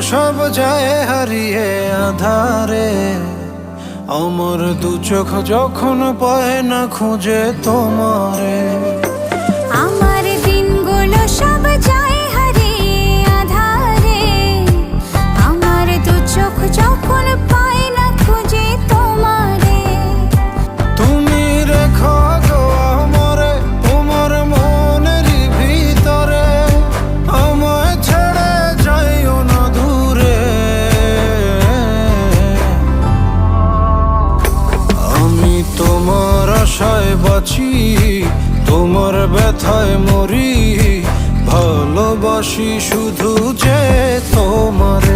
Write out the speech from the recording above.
সব যায় হারিয়ে আধারে। আমার দু চোখ যখন পায় না খুঁজে তোমারে। আমার দিনগুলো সব যায় হারিয়ে আঁধারে। আমার দু চোখ যখন পায় না খুঁজে তোমারে। তুমি রেখো গো আমারে তোমার মনেরই ভিতরে, আমায় ছেড়ে যাইও না দূরে। আমি তোমার আশায় বাঁচি, তোমার ব্যথায় মরি, ভালোবাসি শুধু যে তোমার।